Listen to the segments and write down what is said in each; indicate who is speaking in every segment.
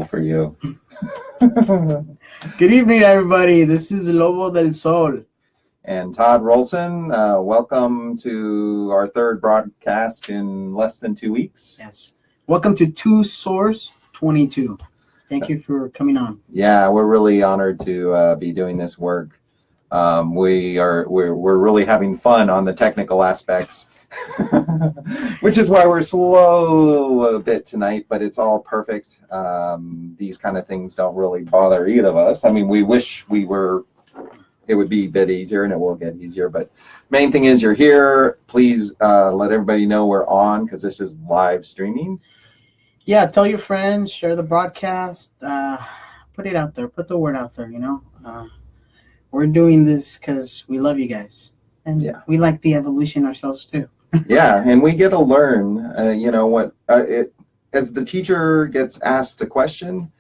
Speaker 1: for you.
Speaker 2: Good evening, everybody. This is Lobo del Sol.
Speaker 1: And Todd Rolson, welcome to our third broadcast in less than 2 weeks.
Speaker 2: Yes. Welcome to 2 Source 22. Thank you for coming on.
Speaker 1: Yeah, we're really honored to be doing this work. We're really having fun on the technical aspects, which is why we're slow a bit tonight, but it's all perfect. These kind of things don't really bother either of us. I mean, we wish it would be a bit easier, and it will get easier, but main thing is you're here. Please let everybody know we're on, because this is live streaming.
Speaker 2: Yeah, tell your friends, share the broadcast, put it out there, put the word out there, you know. We're doing this because we love you guys, and we like the evolution ourselves too.
Speaker 1: Yeah, and we get to learn, you know, what as the teacher gets asked a question,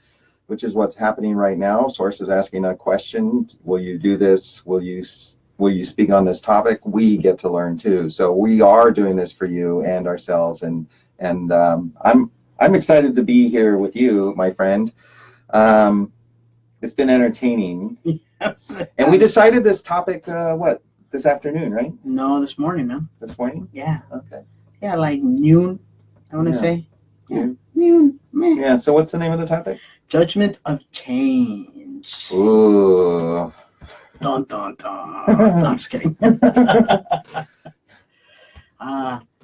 Speaker 1: which is what's happening right now. Source is asking a question. Will you do this? Will you speak on this topic? We get to learn too. So we are doing this for you and ourselves, and I'm excited to be here with you, my friend. It's been entertaining.
Speaker 2: Yes.
Speaker 1: And we decided this topic this afternoon, right?
Speaker 2: No, this morning, man.
Speaker 1: This morning?
Speaker 2: Yeah.
Speaker 1: Okay.
Speaker 2: Yeah, like noon, I want to say.
Speaker 1: Yeah.
Speaker 2: Noon, man.
Speaker 1: Yeah, so what's the name of the topic?
Speaker 2: Judgment of change.
Speaker 1: Ooh.
Speaker 2: Dun, dun, dun. No, I'm just kidding.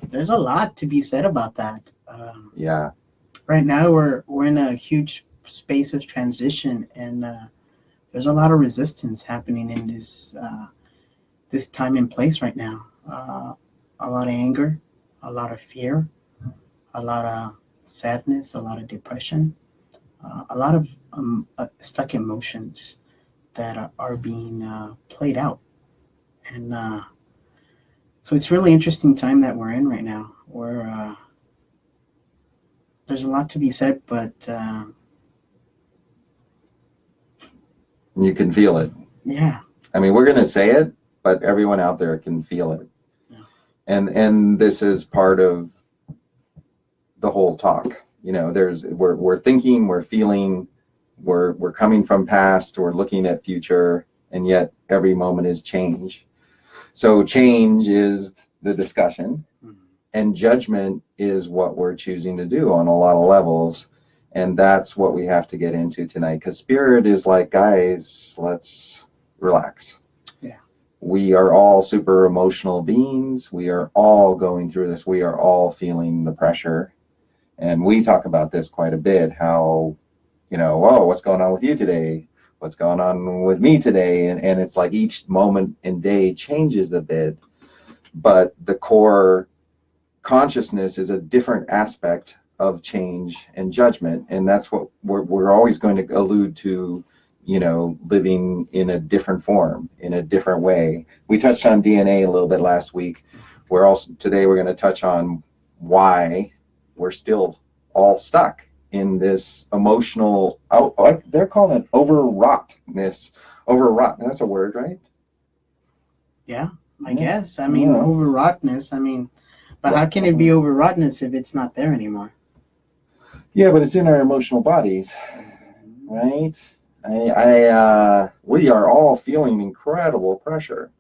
Speaker 2: There's a lot to be said about that.
Speaker 1: Yeah.
Speaker 2: Right now, we're in a huge space of transition, and there's a lot of resistance happening in this time and place right now. A lot of anger, a lot of fear, a lot of sadness, a lot of depression, a lot of stuck emotions that are being played out. And so it's really interesting time that we're in right now, where there's a lot to be said, but
Speaker 1: you can feel it.
Speaker 2: Yeah.
Speaker 1: I mean, we're going to say it, but everyone out there can feel it.
Speaker 2: Yeah.
Speaker 1: And this is part of the whole talk. You know, we're thinking, we're feeling, we're coming from past, we're looking at future, and yet every moment is change. So change is the discussion, and judgment is what we're choosing to do on a lot of levels. And that's what we have to get into tonight, because spirit is like, guys, let's relax.
Speaker 2: Yeah.
Speaker 1: We are all super emotional beings. We are all going through this. We are all feeling the pressure. And we talk about this quite a bit, how, you know, whoa, what's going on with you today? What's going on with me today? And it's like each moment and day changes a bit, but the core consciousness is a different aspect of change and judgment, and that's what we're always going to allude to, you know, living in a different form, in a different way. We touched on DNA a little bit last week. Today we're going to touch on why we're still all stuck in this emotional, they're calling it overwroughtness. Overwrought, that's a word, right?
Speaker 2: Yeah, I guess. I mean, overwrougtness, I mean, but how can it be overwrougtness if it's not there anymore?
Speaker 1: Yeah, but it's in our emotional bodies, right? We are all feeling incredible pressure.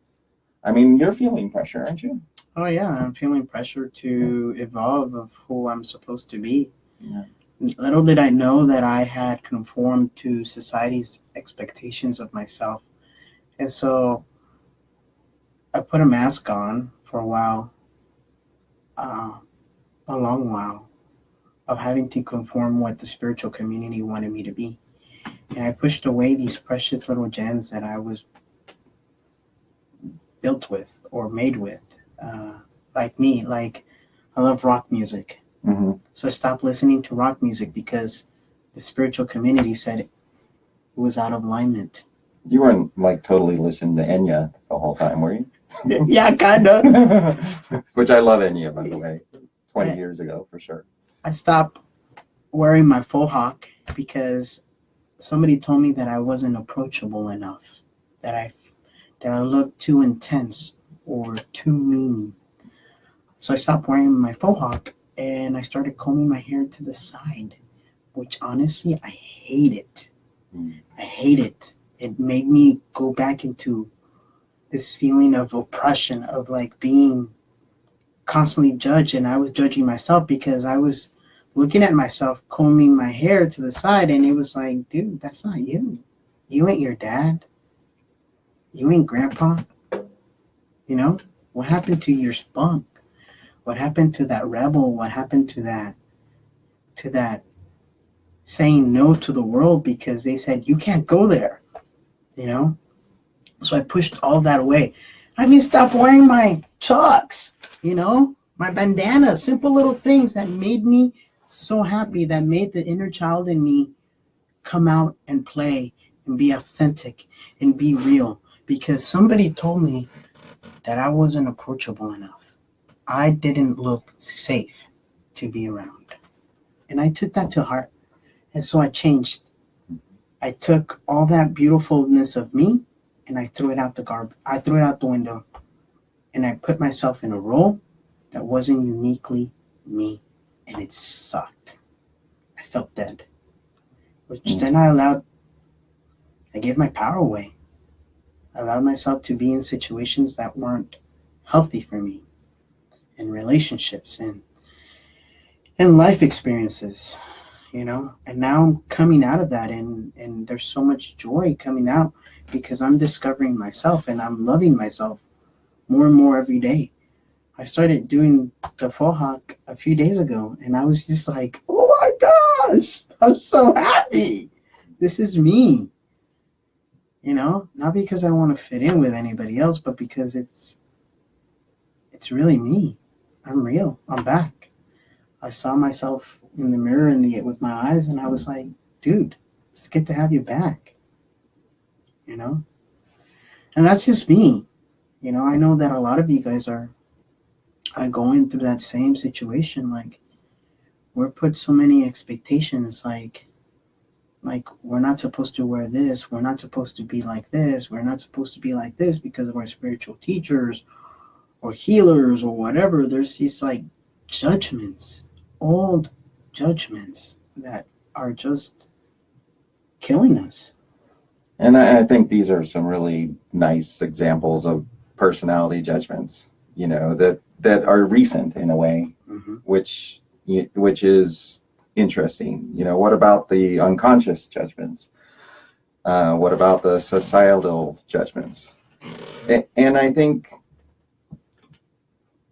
Speaker 1: I mean, you're feeling pressure, aren't you?
Speaker 2: Oh yeah, I'm feeling pressure to evolve of who I'm supposed to be.
Speaker 1: Yeah.
Speaker 2: Little did I know that I had conformed to society's expectations of myself. And so I put a mask on for a while, a long while, of having to conform what the spiritual community wanted me to be. And I pushed away these precious little gems that I was built with or made with. Like me, like I love rock music.
Speaker 1: Mm-hmm.
Speaker 2: So I stopped listening to rock music because the spiritual community said it was out of alignment.
Speaker 1: You weren't like totally listening to Enya the whole time, were you?
Speaker 2: Yeah, kind of.
Speaker 1: Which I love Enya, by the way, 20 years ago for sure.
Speaker 2: I stopped wearing my faux hawk because somebody told me that I wasn't approachable enough, that I looked too intense or too mean. So I stopped wearing my faux hawk and I started combing my hair to the side, which honestly, I hate it. I hate it. It made me go back into this feeling of oppression, of like being constantly judged. And I was judging myself because I was looking at myself combing my hair to the side, and it was like, dude, that's not you. You ain't your dad. You ain't grandpa. You know, what happened to your spunk? What happened to that rebel? What happened to that saying no to the world because they said you can't go there? You know? So I pushed all that away. I even stopped wearing my chucks, you know, my bandana, simple little things that made me so happy, that made the inner child in me come out and play and be authentic and be real, because somebody told me that I wasn't approachable enough. I didn't look safe to be around. And I took that to heart. And so I changed. I took all that beautifulness of me and I threw it out the garbage. I threw it out the window. And I put myself in a role that wasn't uniquely me. And it sucked. I felt dead. Which then I gave my power away. I allowed myself to be in situations that weren't healthy for me, in relationships and life experiences, you know. And now I'm coming out of that, and there's so much joy coming out because I'm discovering myself and I'm loving myself more and more every day. I started doing the faux hawk a few days ago, and I was just like, oh my gosh, I'm so happy. This is me. You know, not because I want to fit in with anybody else, but because it's really me. I'm real. I'm back. I saw myself in the mirror with my eyes, and I was like, dude, it's good to have you back. You know? And that's just me. You know, I know that a lot of you guys are going through that same situation. Like, we're put so many expectations, like we're not supposed to wear this, we're not supposed to be like this, we're not supposed to be like this because we're spiritual teachers or healers or whatever. There's these like judgments, old judgments that are just killing us.
Speaker 1: And I think these are some really nice examples of personality judgments, you know, that are recent in a way, which is interesting. You know, what about the unconscious judgments? What about the societal judgments? And I think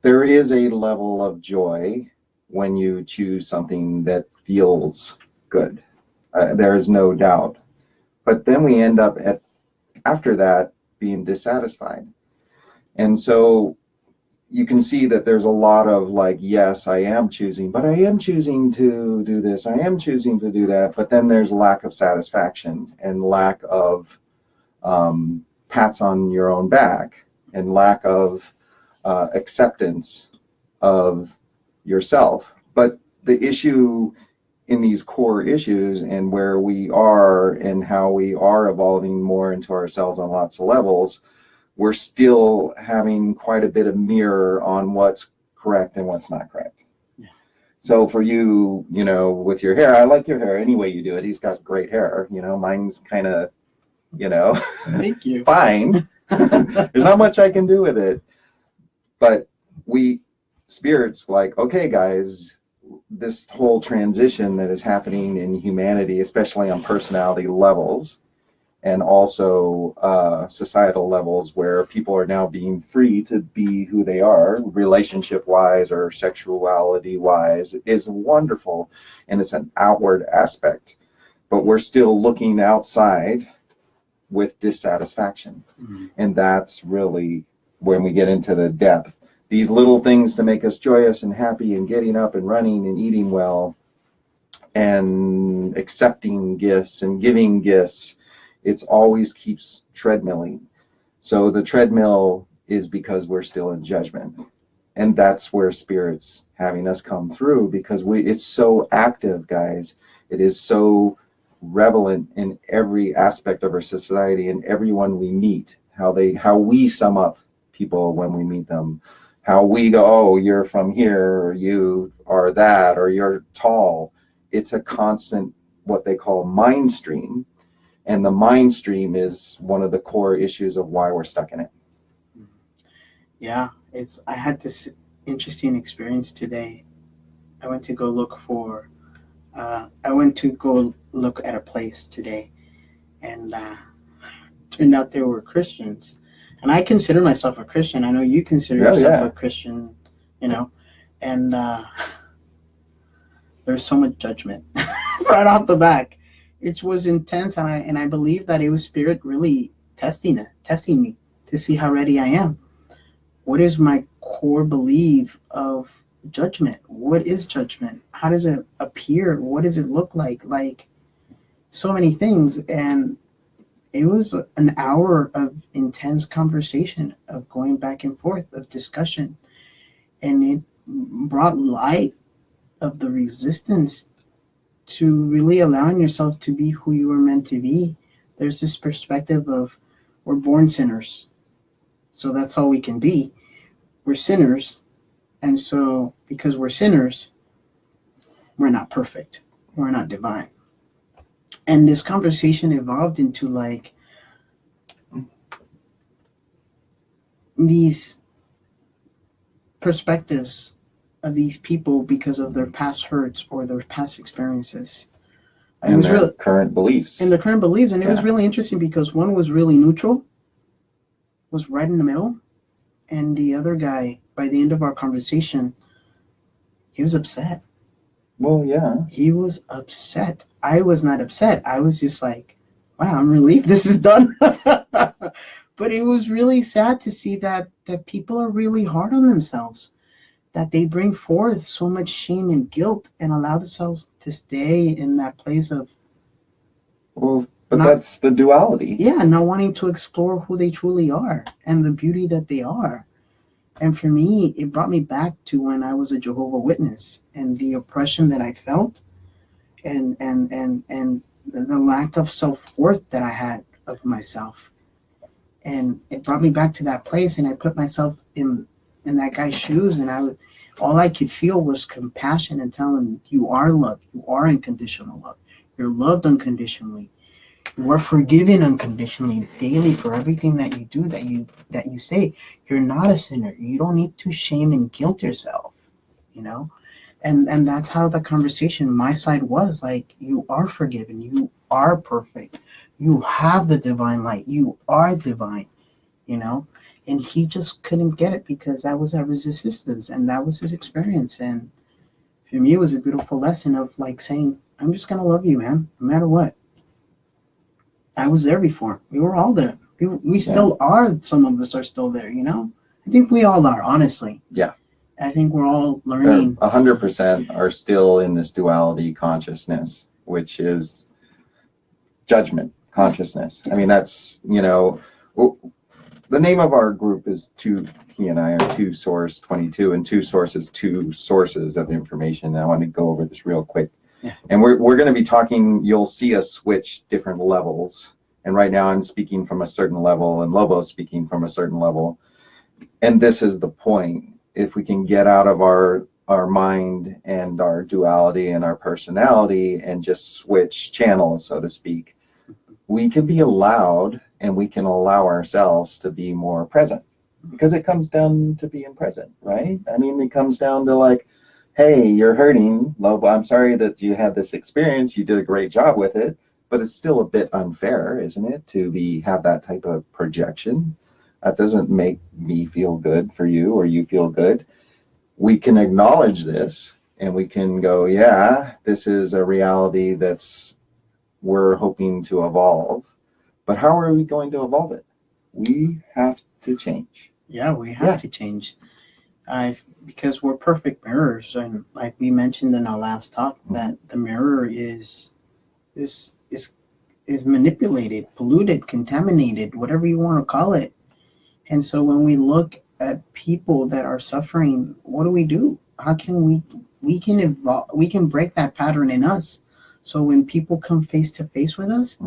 Speaker 1: there is a level of joy when you choose something that feels good. There is no doubt. But then we end up after that being dissatisfied. And so you can see that there's a lot of like, yes, I am choosing, but I am choosing to do this, I am choosing to do that, but then there's lack of satisfaction and lack of pats on your own back and lack of acceptance of yourself. But the issue in these core issues and where we are and how we are evolving more into ourselves on lots of levels, we're still having quite a bit of mirror on what's correct and what's not correct. Yeah. So for you, you know, with your hair, I like your hair any way you do it. He's got great hair. You know, mine's kind of, you know,
Speaker 2: thank you.
Speaker 1: Fine. There's not much I can do with it. But we spirits like, okay, guys, this whole transition that is happening in humanity, especially on personality levels, and also societal levels where people are now being free to be who they are, relationship-wise or sexuality-wise, is wonderful, and it's an outward aspect. But we're still looking outside with dissatisfaction. And that's really when we get into the depth. These little things to make us joyous and happy and getting up and running and eating well and accepting gifts and giving gifts, it's always keeps treadmilling. So the treadmill is because we're still in judgment. And that's where Spirit's having us come through, because it's so active, guys. It is so relevant in every aspect of our society and everyone we meet, how we sum up people when we meet them, how we go, oh, you're from here, or you are that, or you're tall. it's a constant, what they call mind stream. And the mind stream is one of the core issues of why we're stuck in it.
Speaker 2: Yeah, I had this interesting experience today. I went to go look at a place today, and turned out there were Christians. And I consider myself a Christian. I know you consider yourself a Christian, you know, and there's so much judgment right off the back. It was intense, and I believe that it was Spirit really testing me to see how ready I am. What is my core belief of judgment? What is judgment? How does it appear? What does it look like? Like, so many things. And it was an hour of intense conversation, of going back and forth, of discussion. And it brought light of the resistance to really allowing yourself to be who you were meant to be. There's this perspective of, we're born sinners, so that's all we can be. We're sinners, and so because we're sinners, we're not perfect. We're not divine. And this conversation evolved into like these perspectives of these people because of their past hurts or their past experiences.
Speaker 1: And their current beliefs.
Speaker 2: And the current beliefs. And it was really interesting because one was really neutral, was right in the middle. And the other guy, by the end of our conversation, he was upset.
Speaker 1: Well, yeah.
Speaker 2: He was upset. I was not upset. I was just like, wow, I'm relieved this is done. But it was really sad to see that people are really hard on themselves, that they bring forth so much shame and guilt and allow themselves to stay in that place of...
Speaker 1: Well, but that's the duality.
Speaker 2: Yeah, not wanting to explore who they truly are and the beauty that they are. And for me, it brought me back to when I was a Jehovah's Witness and the oppression that I felt and the lack of self-worth that I had of myself. And it brought me back to that place, and I put myself in that guy's shoes, and all I could feel was compassion and telling him, you are loved, you are unconditional love, you're loved unconditionally, you are forgiven unconditionally daily for everything that you do, that you say. You're not a sinner. You don't need to shame and guilt yourself, you know. And that's how the conversation, my side, was like, you are forgiven, you are perfect, you have the divine light, you are divine, you know. And he just couldn't get it because that was his resistance, and that was his experience. And for me, it was a beautiful lesson of like saying, I'm just gonna love you, man, no matter what. I was there before. We were all there. We still are. Some of us are still there, you know. I think we all are, honestly.
Speaker 1: Yeah.
Speaker 2: I think we're all learning.
Speaker 1: 100% are still in this duality consciousness, which is judgment consciousness. I mean, that's, you know, the name of our group is he and I are 2 Source 22, and 2 Source is 2 sources of information. I want to go over this real quick. Yeah. And we're going to be talking, you'll see us switch different levels. And right now I'm speaking from a certain level, and Lobo's speaking from a certain level. And this is the point. If we can get out of our mind and our duality and our personality and just switch channels, so to speak, we can be allowed, and we can allow ourselves to be more present, because it comes down to being present, right? I mean, it comes down to like, hey, you're hurting, Lobo. I'm sorry that you had this experience. You did a great job with it, but it's still a bit unfair, isn't it, to have that type of projection? That doesn't make me feel good for you, or you feel good. We can acknowledge this, and we can go, yeah, this is a reality we're hoping to evolve. But how are we going to evolve it? We have to change.
Speaker 2: Yeah, we have to change. Because we're perfect mirrors, and like we mentioned in our last talk, that the mirror is manipulated, polluted, contaminated, whatever you want to call it. And so when we look at people that are suffering, what do? How can we can evolve? We can break that pattern in us. So when people come face to face with us,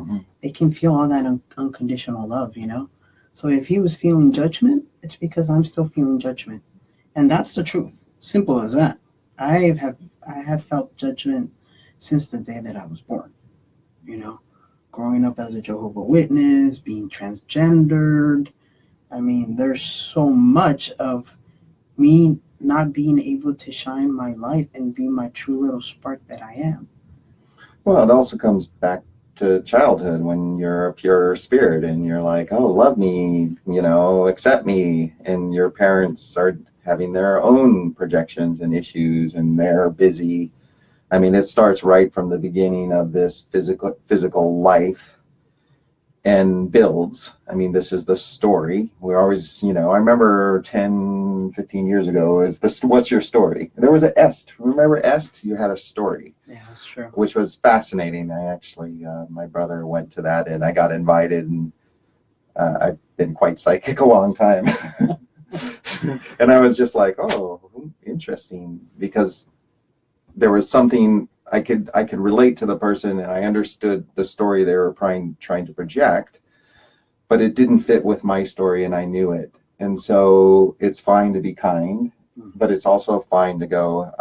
Speaker 2: they can feel all that unconditional love, you know. So if he was feeling judgment, it's because I'm still feeling judgment. And that's the truth. Simple as that. I have felt judgment since the day that I was born. You know, growing up as a Jehovah's Witness, being transgendered. I mean, there's so much of me not being able to shine my light and be my true little spark that I am.
Speaker 1: Well, it also comes back to childhood when you're a pure spirit and you're like, oh, love me, accept me. And your parents are having their own projections and issues and they're busy. I mean, it starts right from the beginning of this physical life and builds. I mean, this is the story. We always, I remember 10, 15 years ago, what's your story? There was an est. Remember est? You had a story.
Speaker 2: Yeah, that's true.
Speaker 1: Which was fascinating. I actually, my brother went to that and I got invited, and I've been quite psychic a long time. And I was just like, oh, interesting, because there was something I could relate to the person, and I understood the story they were trying to project, but it didn't fit with my story, and I knew it. And so it's fine to be kind, but it's also fine to go,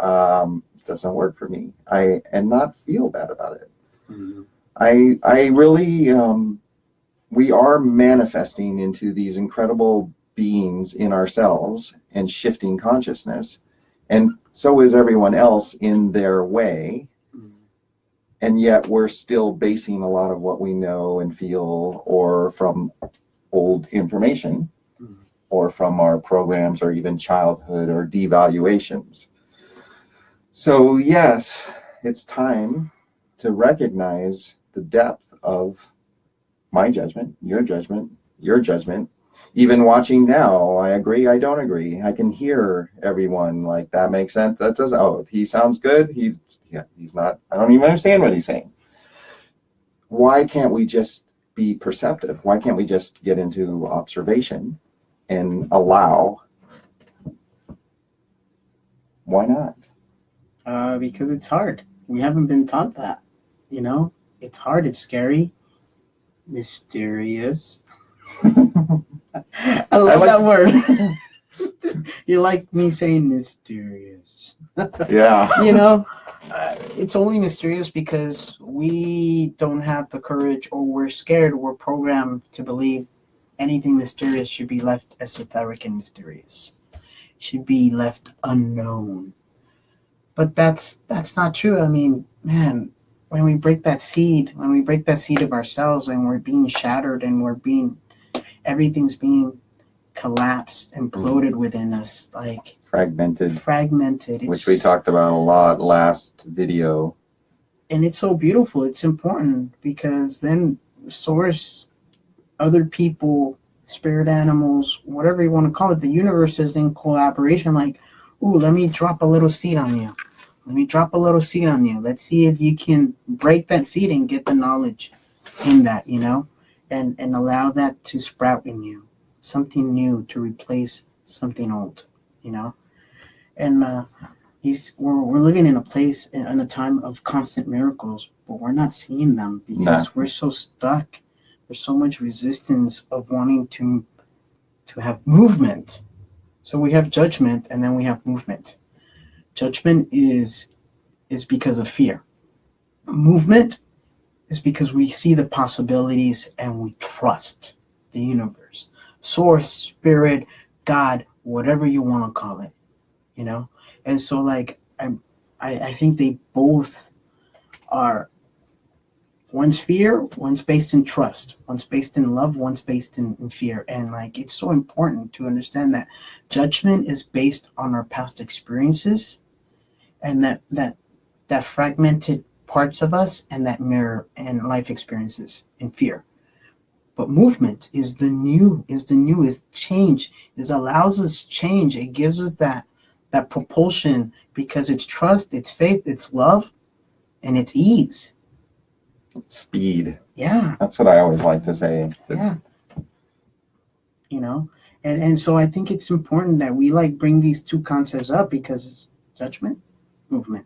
Speaker 1: doesn't work for me, and not feel bad about it. Mm-hmm. I really, we are manifesting into these incredible beings in ourselves and shifting consciousness, and so is everyone else in their way. And yet we're still basing a lot of what we know and feel, or from old information, or from our programs, or even childhood, or devaluations. So yes, it's time to recognize the depth of my judgment, your judgment, your judgment. Even watching now, I agree, I don't agree. I can hear everyone, like, that makes sense, that doesn't, oh, he sounds good, he's not, I don't even understand what he's saying. Why can't we just be perceptive? Why can't we just get into observation and allow? Why not?
Speaker 2: Because it's hard. We haven't been taught that. It's hard, it's scary, mysterious. I love that word. You like me saying mysterious.
Speaker 1: Yeah.
Speaker 2: It's only mysterious because we don't have the courage, or we're scared. We're programmed to believe anything mysterious should be left esoteric and mysterious. Should be left unknown. But that's not true. I mean, man, when we break that seed of ourselves, and we're being shattered, and everything's being collapsed, imploded within us, like fragmented,
Speaker 1: which we talked about a lot last video.
Speaker 2: And it's so beautiful. It's important, because then source, other people, spirit animals, whatever you want to call it, the universe is in collaboration, like, ooh, let me drop a little seed on you. Let's see if you can break that seed and get the knowledge in that, and allow that to sprout in you. Something new to replace something old, And we're living in a place, in a time of constant miracles, but we're not seeing them because we're so stuck. There's so much resistance of wanting to have movement. So we have judgment, and then we have movement. Judgment is because of fear. Movement is because we see the possibilities and we trust the universe, source, spirit, God, whatever you want to call it, And so, like, I think they both are. One's fear, one's based in trust, one's based in love, one's based in fear. And like, it's so important to understand that judgment is based on our past experiences, and that fragmented parts of us, and that mirror and life experiences and fear. But movement is change. It allows us change. It gives us that propulsion, because it's trust, it's faith, it's love, and it's ease.
Speaker 1: Speed.
Speaker 2: Yeah.
Speaker 1: That's what I always like to say.
Speaker 2: Yeah. And so I think it's important that we bring these two concepts up, because it's judgment, movement,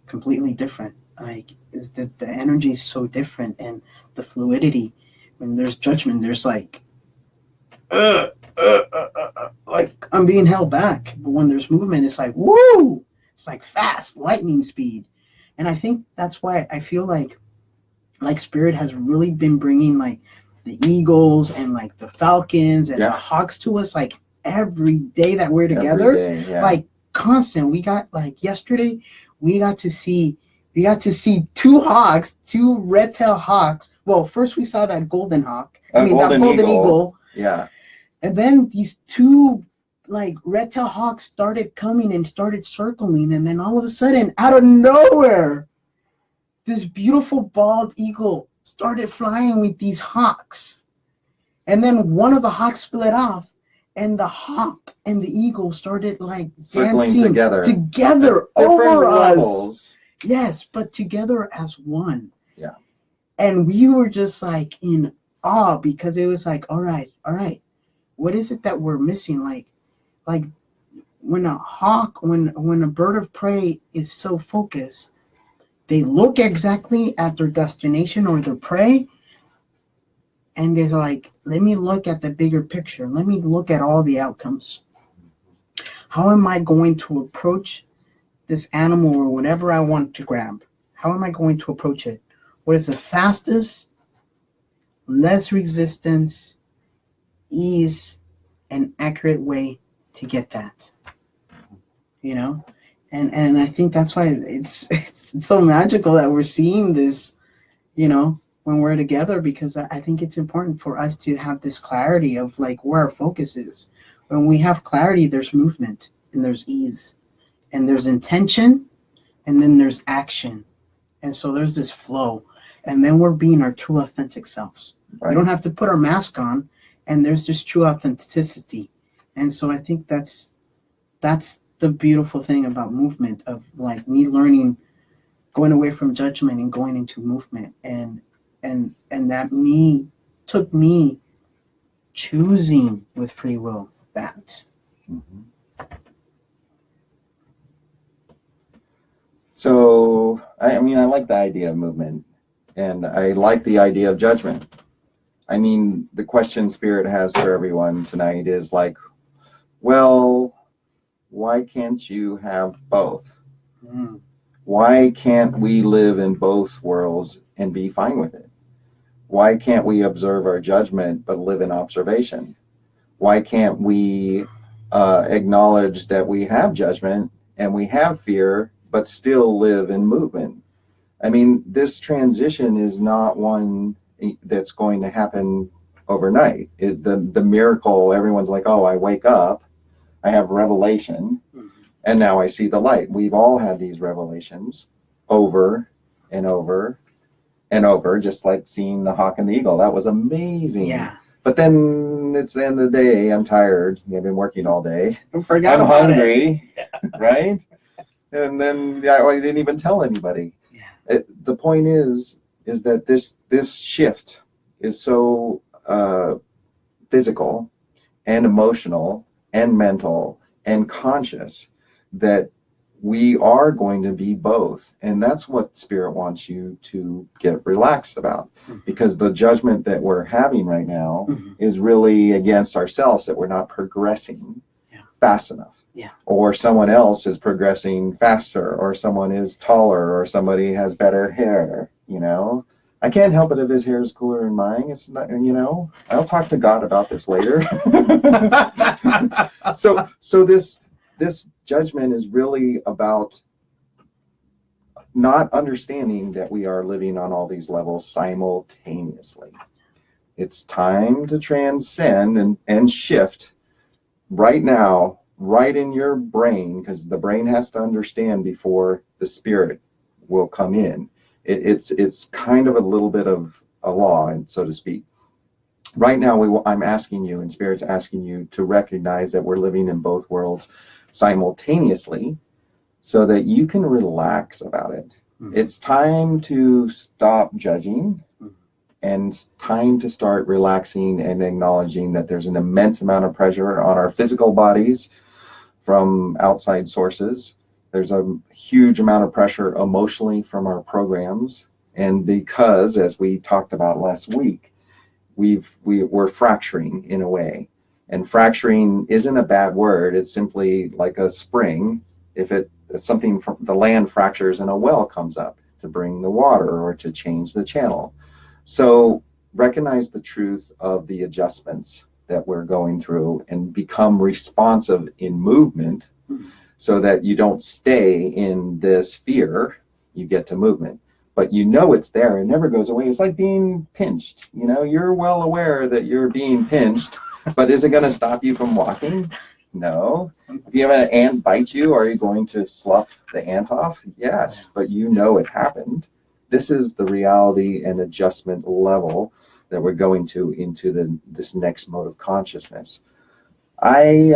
Speaker 2: completely different. Like, the energy is so different, and the fluidity. When there's judgment, there's like I'm being held back. But when there's movement, it's like, woo! It's like fast, lightning speed. And I think that's why I feel like Spirit has really been bringing like the eagles and like the falcons and the hawks to us like every day that we're together.
Speaker 1: Every day, yeah.
Speaker 2: Like constant. We got like yesterday, we got to see two hawks, two red-tailed hawks. Well, first we saw that golden hawk.
Speaker 1: That golden eagle.
Speaker 2: Yeah. And then these two like red-tailed hawks started coming and started circling, and then all of a sudden, out of nowhere, this beautiful bald eagle started flying with these hawks. And then one of the hawks split off, and the hawk and the eagle started like
Speaker 1: circling
Speaker 2: dancing together over us. Yes, but together as one.
Speaker 1: Yeah.
Speaker 2: And we were just like in awe, because it was like, all right, what is it that we're missing? Like when a hawk, when a bird of prey is so focused, they look exactly at their destination or their prey, and they're like, let me look at the bigger picture. Let me look at all the outcomes. How am I going to approach this animal or whatever I want to grab? How am I going to approach it? What is the fastest, less resistance, ease, and accurate way to get that? You know? And I think that's why it's so magical that we're seeing this, you know, when we're together, because I think it's important for us to have this clarity of like where our focus is. When we have clarity, there's movement and there's ease and there's intention and then there's action. And so there's this flow, and then we're being our true authentic selves. Right. We don't have to put our mask on, and there's just true authenticity. And so I think that's the beautiful thing about movement, of like me learning, going away from judgment and going into movement, and that took me choosing with free will that.
Speaker 1: Mm-hmm. So I mean, I like the idea of movement, and I like the idea of judgment. I mean, the question Spirit has for everyone tonight is like, well, why can't you have both? Mm. Why can't we live in both worlds and be fine with it? Why can't we observe our judgment but live in observation? Why can't we acknowledge that we have judgment and we have fear but still live in movement? I mean, this transition is not one that's going to happen overnight. The miracle, everyone's like, oh, I wake up, I have revelation, and now I see the light. We've all had these revelations over and over and over, just like seeing the hawk and the eagle. That was amazing. Yeah. But then it's the end of the day. I'm tired. I've been working all day. I'm hungry, yeah. Right? And then I didn't even tell anybody. Yeah. The point is that this shift is so physical and emotional and mental and conscious that we are going to be both. And that's what Spirit wants you to get relaxed about, because the judgment that we're having right now is really against ourselves, that we're not progressing fast enough. Yeah. Or someone else is progressing faster, or someone is taller, or somebody has better hair, you know. I can't help it if his hair is cooler than mine. It's not, you know, I'll talk to God about this later. So this judgment is really about not understanding that we are living on all these levels simultaneously. It's time to transcend and shift right now, right in your brain, because the brain has to understand before the spirit will come in. It's kind of a little bit of a law, so to speak. Right now, I'm asking you, and Spirit's asking you, to recognize that we're living in both worlds simultaneously, so that you can relax about it. It's time to stop judging, and time to start relaxing and acknowledging that there's an immense amount of pressure on our physical bodies from outside sources. There's a huge amount of pressure emotionally from our programs. And because, as we talked about last week, we're fracturing in a way. And fracturing isn't a bad word. It's simply like a spring If it's something from the land fractures and a well comes up to bring the water or to change the channel. So recognize the truth of the adjustments that we're going through and become responsive in movement so that you don't stay in this fear. You get to movement, but you know it's there. It never goes away. It's like being pinched. You know, you're well aware that you're being pinched, but is it going to stop you from walking? No. If you have an ant bite you, are you going to slough the ant off? Yes, but you know it happened. This is the reality and adjustment level that we're going to into this next mode of consciousness. I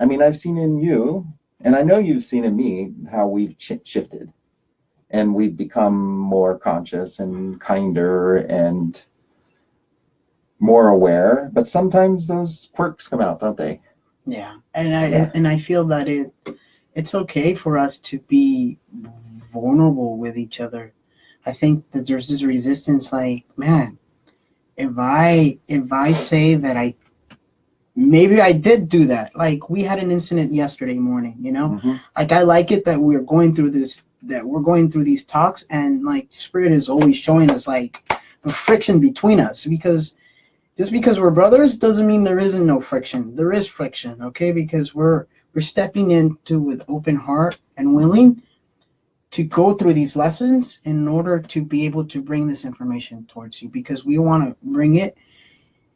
Speaker 1: mean, I've seen in you, and I know you've seen in me, how we've shifted, and we've become more conscious and kinder and more aware. But sometimes those quirks come out, don't they?
Speaker 2: Yeah, and I feel that it's okay for us to be vulnerable with each other. I think that there's this resistance, like, man, if I say that maybe I did do that. Like, we had an incident yesterday morning, you know?
Speaker 1: Mm-hmm.
Speaker 2: Like, I like it that we're going through these talks, and like Spirit is always showing us like the friction between us, because just because we're brothers doesn't mean there isn't no friction. There is friction, okay? Because we're stepping into with open heart and willing to go through these lessons in order to be able to bring this information towards you, because we want to bring it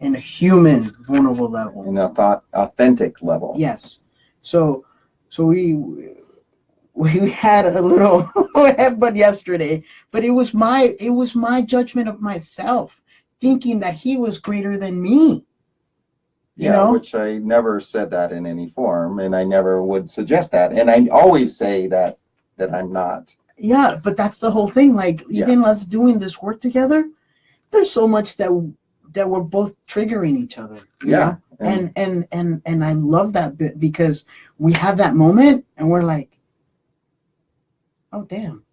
Speaker 2: in a human, vulnerable level.
Speaker 1: In a authentic level.
Speaker 2: Yes. So we had a little headbutt yesterday, but it was my judgment of myself, thinking that he was greater than me. You know?
Speaker 1: Which I never said that in any form, and I never would suggest that. And I always say that I'm not.
Speaker 2: Yeah, but that's the whole thing. Like, even us doing this work together, there's so much that we're both triggering each other.
Speaker 1: Yeah.
Speaker 2: And I love that bit, because we have that moment and we're like, oh damn,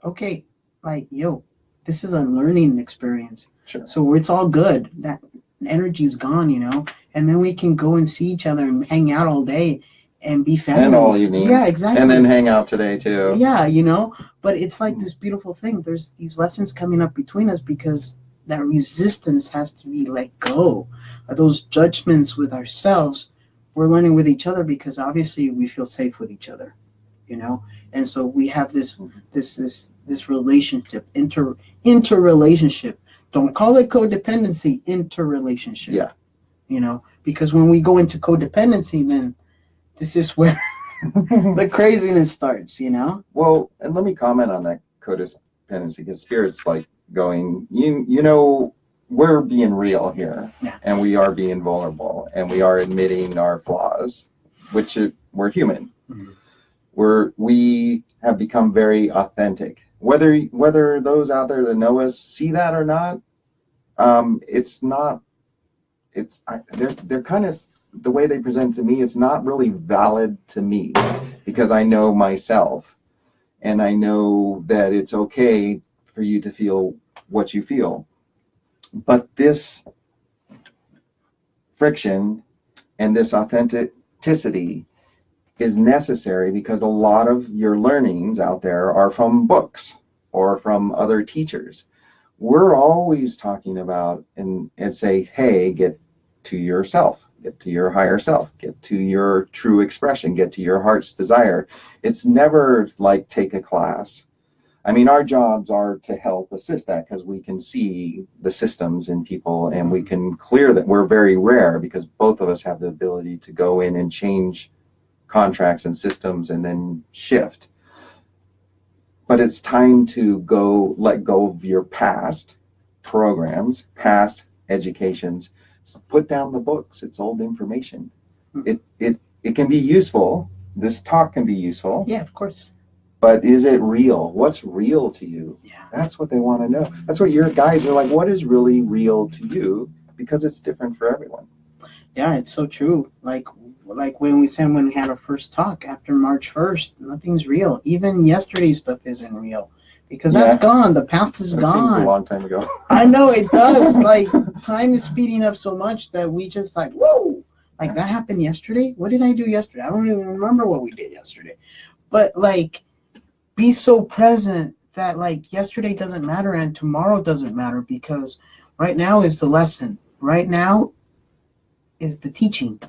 Speaker 2: okay, like, yo, this is a learning experience.
Speaker 1: Sure.
Speaker 2: So it's all good. That energy's gone, you know, and then we can go and see each other and hang out all day and be family.
Speaker 1: And all evening.
Speaker 2: Yeah, exactly.
Speaker 1: And then hang out today too.
Speaker 2: Yeah, you know, but it's like this beautiful thing. There's these lessons coming up between us, because that resistance has to be let go. Those judgments with ourselves, we're learning with each other, because obviously we feel safe with each other, you know. And so we have this relationship, interrelationship. Don't call it codependency, interrelationship.
Speaker 1: Yeah.
Speaker 2: You know, because when we go into codependency, then this is where the craziness starts, you know.
Speaker 1: Well, and let me comment on that codependency, because Spirit's like going, you know, we're being real here, and we are being vulnerable, and we are admitting our flaws, which we're human. Mm-hmm. We have become very authentic. Whether those out there that know us see that or not, they're kind of, the way they present to me is not really valid to me, because I know myself, and I know that it's okay for you to feel what you feel. But this friction and this authenticity is necessary, because a lot of your learnings out there are from books or from other teachers. We're always talking about and say, hey, get to yourself, get to your higher self, get to your true expression, get to your heart's desire. It's never like take a class. I mean, our jobs are to help assist that, because we can see the systems in people, and we can clear that. We're very rare, because both of us have the ability to go in and change contracts and systems and then shift. But it's time to let go of your past programs, past educations. Put down the books. It's old information. It can be useful. This talk can be useful.
Speaker 2: Yeah, of course.
Speaker 1: But is it real? What's real to you? Yeah. That's what they want to know. That's what your guys are like. What is really real to you? Because it's different for everyone.
Speaker 2: Yeah, it's so true. Like when we had our first talk after March 1st, nothing's real. Even yesterday's stuff isn't real, because that's gone. The past is gone.
Speaker 1: Seems a long time ago.
Speaker 2: I know it does. Like, time is speeding up so much that we just like, whoa, Like, that happened yesterday? What did I do yesterday? I don't even remember what we did yesterday. But, like, be so present that, like, yesterday doesn't matter and tomorrow doesn't matter, because right now is the lesson. Right now is the teaching.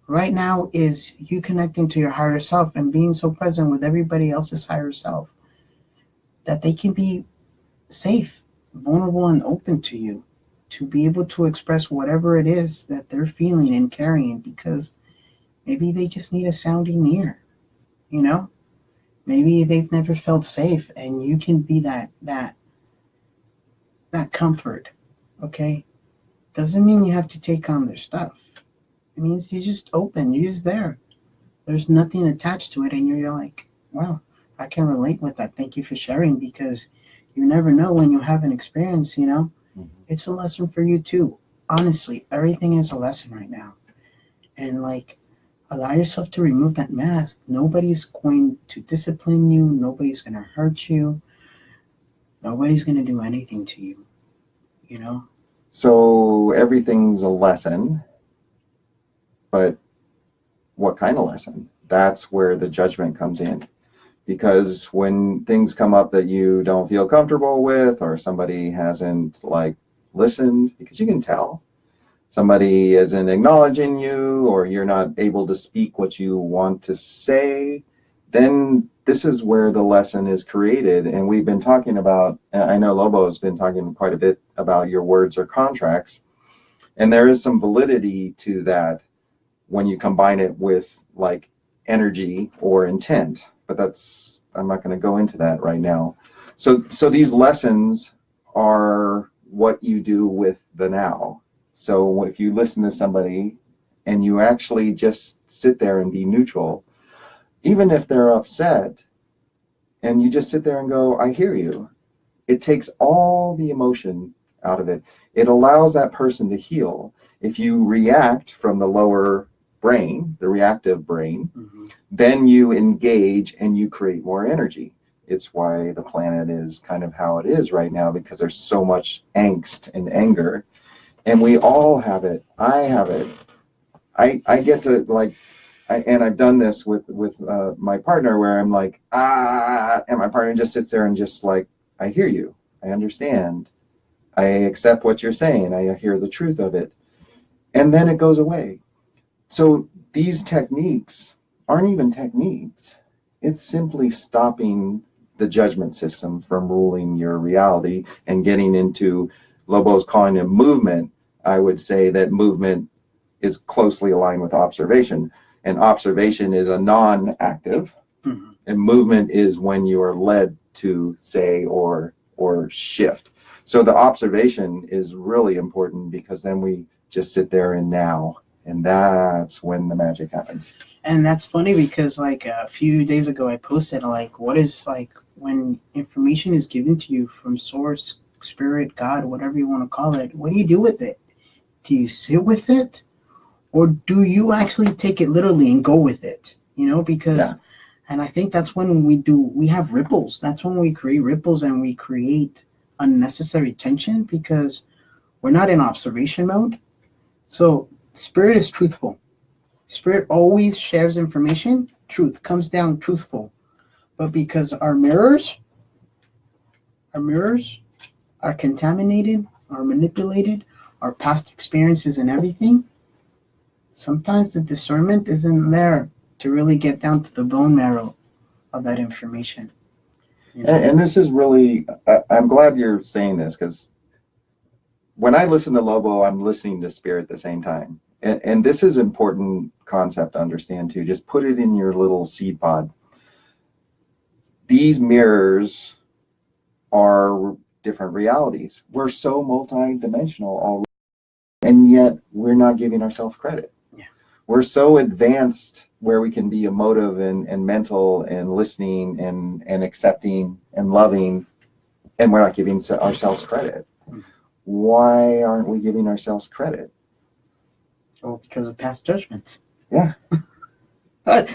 Speaker 2: Right now is you connecting to your higher self and being so present with everybody else's higher self that they can be safe, vulnerable, and open to you, to be able to express whatever it is that they're feeling and carrying, because maybe they just need a sounding ear, you know? Maybe they've never felt safe, and you can be that comfort, okay? Doesn't mean you have to take on their stuff. It means you're just open, you're just there. There's nothing attached to it, and you're like, wow, I can relate with that. Thank you for sharing, because you never know when you have an experience, you know?
Speaker 1: Mhm.
Speaker 2: It's a lesson for you too. Honestly, everything is a lesson right now. And like, allow yourself to remove that mask. Nobody's going to discipline you. Nobody's going to hurt you. Nobody's going to do anything to you, you know?
Speaker 1: So everything's a lesson, but what kind of lesson? That's where the judgment comes in. Because when things come up that you don't feel comfortable with, or somebody hasn't like listened, because you can tell somebody isn't acknowledging you, or you're not able to speak what you want to say, then this is where the lesson is created. And we've been talking about, I know Lobo has been talking quite a bit about your words or contracts, and there is some validity to that when you combine it with like energy or intent. But that's, I'm not going to go into that right now. So these lessons are what you do with the now. So if you listen to somebody and you actually just sit there and be neutral, even if they're upset, and you just sit there and go, I hear you, it takes all the emotion out of it. It allows that person to heal. If you react from the lower brain, the reactive brain, then you engage and you create more energy. It's why the planet is kind of how it is right now, because there's so much angst and anger. And we all have it. I have it. I get to like, and I've done this with my partner, where I'm like, and my partner just sits there and just like, I hear you. I understand. I accept what you're saying. I hear the truth of it. And then it goes away. So these techniques aren't even techniques. It's simply stopping the judgment system from ruling your reality and getting into, Lobo's calling it movement. I would say that movement is closely aligned with observation. And observation is a non-active. Mm-hmm. And movement is when you are led to say or shift. So the observation is really important, because then we just sit there and now. And that's when the magic happens.
Speaker 2: And that's funny, because like a few days ago I posted like, what is like when information is given to you from source, spirit, God, whatever you want to call it, what do you do with it? Do you sit with it, or do you actually take it literally and go with it? You know, because and I think that's when we have ripples. That's when we create ripples, and we create unnecessary tension, because we're not in observation mode. So Spirit is truthful. Spirit always shares information. Truth comes down truthful. But because our mirrors are contaminated, are manipulated, our past experiences and everything, sometimes the discernment isn't there to really get down to the bone marrow of that information.
Speaker 1: You know? And this is really, I'm glad you're saying this, because when I listen to Lobo, I'm listening to Spirit at the same time. And this is important concept to understand too. Just put it in your little seed pod. These mirrors are different realities. We're so multi-dimensional already, and yet we're not giving ourselves credit. Yeah. We're so advanced where we can be emotive and mental and listening and accepting and loving, and we're not giving ourselves credit. Why aren't we giving ourselves credit?
Speaker 2: Oh, because of past judgments.
Speaker 1: Yeah.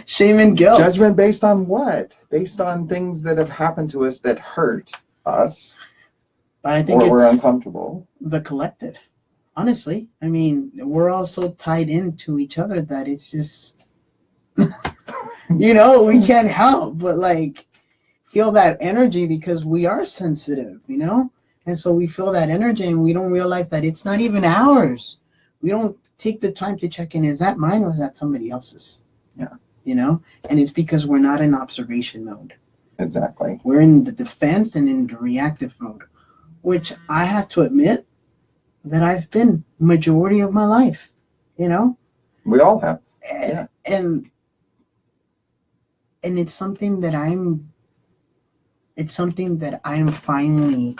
Speaker 2: Shame and guilt.
Speaker 1: Judgment based on what? Based on things that have happened to us that hurt us.
Speaker 2: But I think
Speaker 1: or we're uncomfortable.
Speaker 2: The collective. honestly, I mean, we're all so tied into each other that it's just, we can't help but like feel that energy because we are sensitive, and so we feel that energy and we don't realize that it's not even ours. We don't take the time to check in, is that mine or is that somebody else's?
Speaker 1: Yeah.
Speaker 2: And it's because we're not in observation mode.
Speaker 1: Exactly.
Speaker 2: We're in the defense and in the reactive mode, which I have to admit that I've been majority of my life,
Speaker 1: We all have.
Speaker 2: and and it's something that I'm finally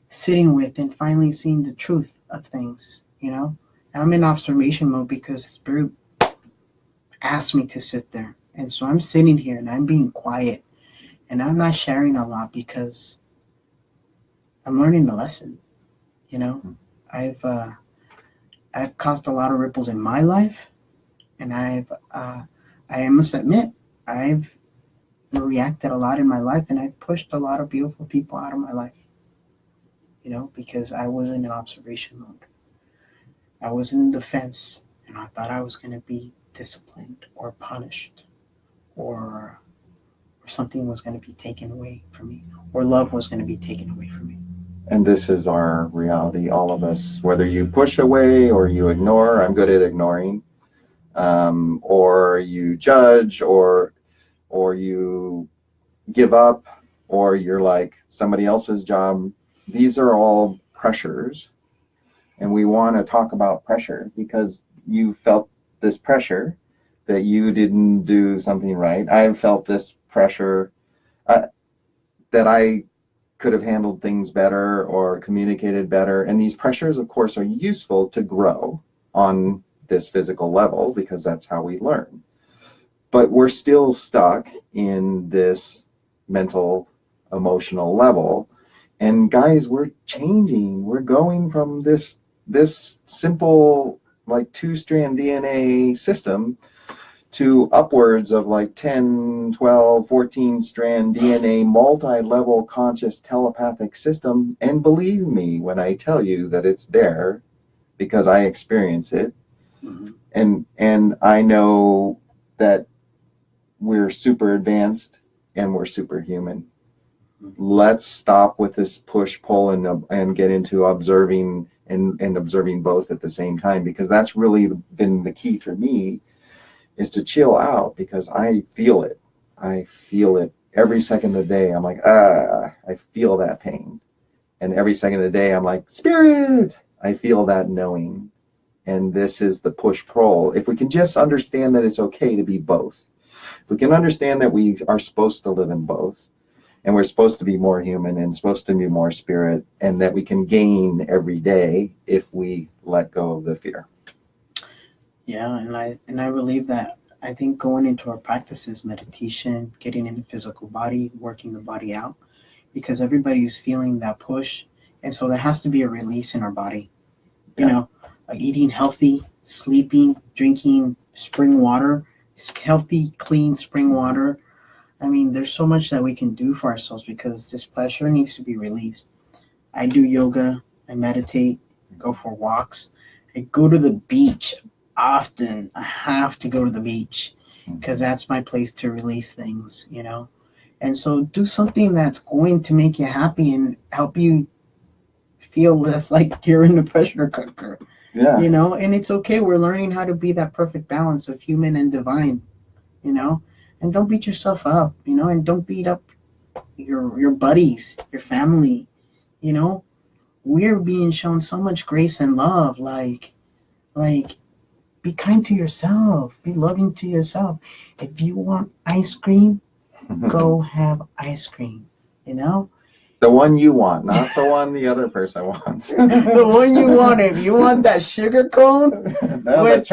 Speaker 2: sitting with and finally seeing the truth of things. I'm in observation mode because Spirit asked me to sit there, and so I'm sitting here and I'm being quiet and I'm not sharing a lot because I'm learning the lesson. I've caused a lot of ripples in my life, and I must admit I've reacted a lot in my life, and I've pushed a lot of beautiful people out of my life. Because I wasn't in observation mode. I was in defense, and I thought I was going to be disciplined or punished, or something was going to be taken away from me, or love was going to be taken away from me.
Speaker 1: And this is our reality, all of us. Whether you push away or you ignore, I'm good at ignoring, or you judge, or you give up, or you're like somebody else's job. These are all pressures. And we want to talk about pressure because you felt this pressure that you didn't do something right. I've felt this pressure that I could have handled things better or communicated better. And these pressures, of course, are useful to grow on this physical level because that's how we learn. But we're still stuck in this mental, emotional level. And guys, we're changing. We're going from this simple like 2-strand DNA system to upwards of like 10, 12, 14-strand DNA multi-level conscious telepathic system. And believe me when I tell you that it's there because I experience it. Mm-hmm. And I know that we're super advanced and we're superhuman. Let's stop with this push-pull and get into observing and observing both at the same time, because that's really been the key for me, is to chill out, because I feel it. I feel it every second of the day. I'm like, I feel that pain. And every second of the day, I'm like, Spirit, I feel that knowing. And this is the push-pull. If we can just understand that it's okay to be both. If we can understand that we are supposed to live in both, and we're supposed to be more human and supposed to be more spirit, and that we can gain every day if we let go of the fear.
Speaker 2: Yeah, and I believe that. I think going into our practices, meditation, getting in the physical body, working the body out, because everybody's feeling that push, and so there has to be a release in our body. Eating healthy, sleeping, drinking spring water, healthy, clean spring water. I mean, there's so much that we can do for ourselves because this pressure needs to be released. I do yoga, I meditate, I go for walks, I go to the beach often. I have to go to the beach because that's my place to release things, And so do something that's going to make you happy and help you feel less like you're in the pressure cooker.
Speaker 1: Yeah.
Speaker 2: And it's okay. We're learning how to be that perfect balance of human and divine, And don't beat yourself up, and don't beat up your buddies, your family, We're being shown so much grace and love, like be kind to yourself, be loving to yourself. If you want ice cream, go have ice cream,
Speaker 1: The one you want, not the one the other person wants.
Speaker 2: The one you want. If you want that sugar cone
Speaker 1: with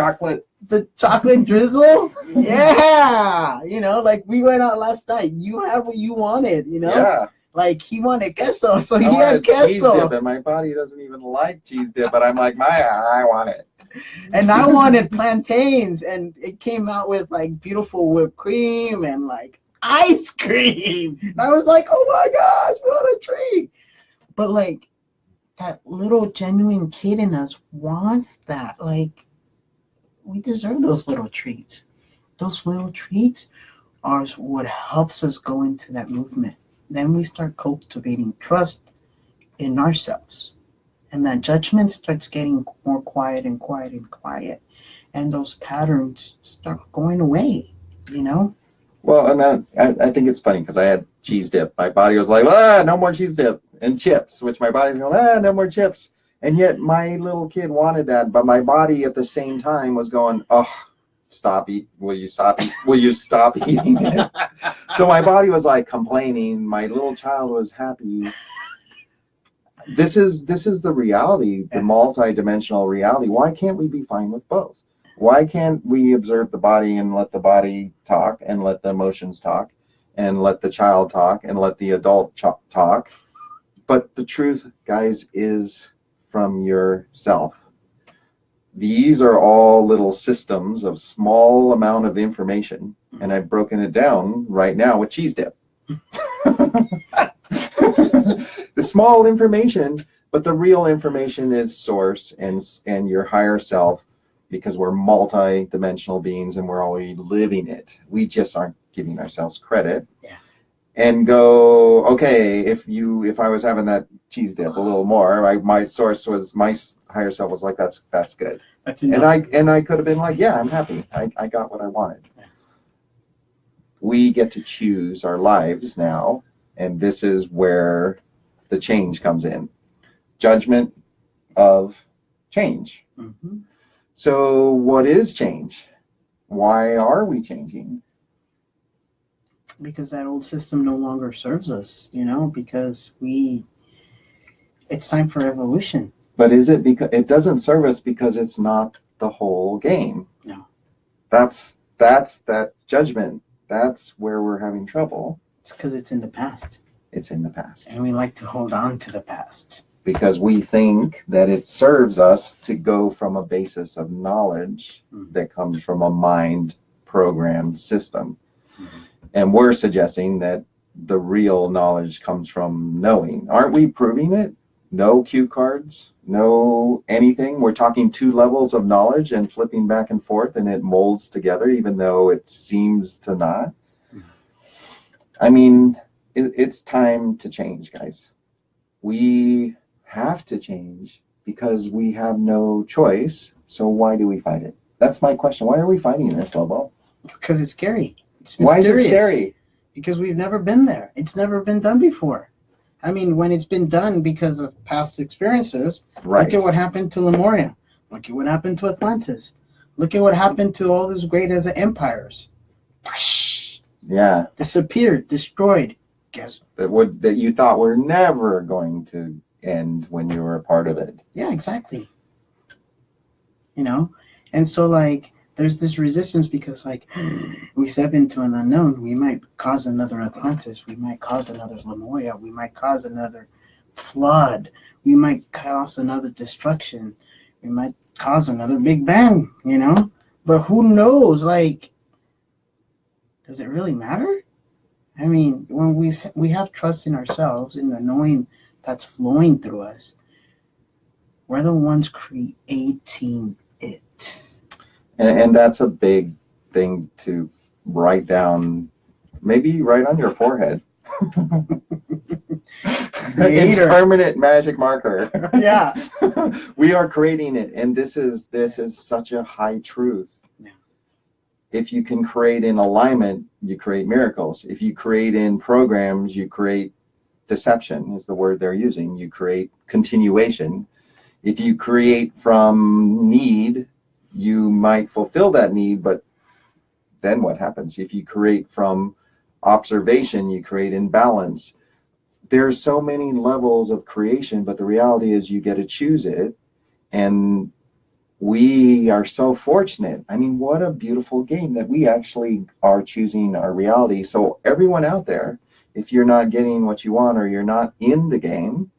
Speaker 2: the chocolate drizzle, yeah, like we went out last night. You have what you wanted,
Speaker 1: Yeah.
Speaker 2: Like he wanted queso, so he
Speaker 1: cheese
Speaker 2: had queso.
Speaker 1: Dip, and my body doesn't even like cheese dip, but I'm like, I want it.
Speaker 2: And I wanted plantains, and it came out with like beautiful whipped cream and like ice cream. And I was like, oh my gosh, what a treat. But like, that little genuine kid in us wants that. Like, we deserve those little treats. Those little treats are what helps us go into that movement. Then we start cultivating trust in ourselves. And that judgment starts getting more quiet and quiet and quiet. And those patterns start going away, you know?
Speaker 1: Well, and I think it's funny because I had cheese dip. My body was like, no more cheese dip. And chips, which my body's going, no more chips. And yet my little kid wanted that, but my body at the same time was going, stop eat. Will you stop eat? Will you stop eating it? So my body was like complaining. My little child was happy. This is the reality, the multi-dimensional reality. Why can't we be fine with both? Why can't we observe the body and let the body talk and let the emotions talk and let the child talk and let the adult talk? But the truth, guys, is from yourself. These are all little systems of small amount of information, and I've broken it down right now with cheese dip. The small information, but the real information is source and your higher self, because we're multi-dimensional beings and we're always living it. We just aren't giving ourselves credit.
Speaker 2: Yeah.
Speaker 1: And go, okay, if I was having that cheese dip a little more, my source was, my higher self was like, that's good.
Speaker 2: That's enough.
Speaker 1: And I could have been like, yeah, I'm happy. I got what I wanted. Yeah. We get to choose our lives now, and this is where the change comes in. Judgment of change. Mm-hmm. So what is change? Why are we changing?
Speaker 2: Because that old system no longer serves us, because it's time for evolution.
Speaker 1: But is it because it doesn't serve us because it's not the whole game?
Speaker 2: No.
Speaker 1: That's that judgment. That's where we're having trouble.
Speaker 2: It's because it's in the past.
Speaker 1: It's in the past.
Speaker 2: And we like to hold on to the past.
Speaker 1: Because we think that it serves us to go from a basis of knowledge that comes from a mind program system. Mm-hmm. And we're suggesting that the real knowledge comes from knowing. Aren't we proving it? No cue cards, no anything. We're talking 2 levels of knowledge and flipping back and forth, and it molds together, even though it seems to not. I mean, it's time to change, guys. We have to change because we have no choice. So why do we fight it? That's my question. Why are we fighting this, Lobo?
Speaker 2: Because it's scary.
Speaker 1: Why is it scary?
Speaker 2: Because we've never been there. It's never been done before. I mean, when it's been done because of past experiences, right. Look at what happened to Lemuria. Look at what happened to Atlantis. Look at what happened to all those great as empires.
Speaker 1: Yeah.
Speaker 2: Disappeared, destroyed. Guess
Speaker 1: that you thought were never going to end when you were a part of it.
Speaker 2: Yeah, exactly. And so there's this resistance because we step into an unknown. We might cause another Atlantis. We might cause another Lemuria. We might cause another flood. We might cause another destruction. We might cause another Big Bang, But who knows? Does it really matter? I mean, when we have trust in ourselves, in the knowing that's flowing through us, we're the ones creating it. And
Speaker 1: that's a big thing to write down, maybe right on your forehead. It's permanent magic marker.
Speaker 2: Yeah.
Speaker 1: We are creating it, and this is such a high truth. Yeah. If you can create in alignment, you create miracles. If you create in programs, you create deception, is the word they're using. You create continuation. If you create from need, you might fulfill that need, but then what happens? If you create from observation, you create imbalance. There's so many levels of creation, but the reality is you get to choose it. And we are so fortunate. I mean, what a beautiful game that we actually are choosing our reality. So everyone out there, if you're not getting what you want or you're not in the game,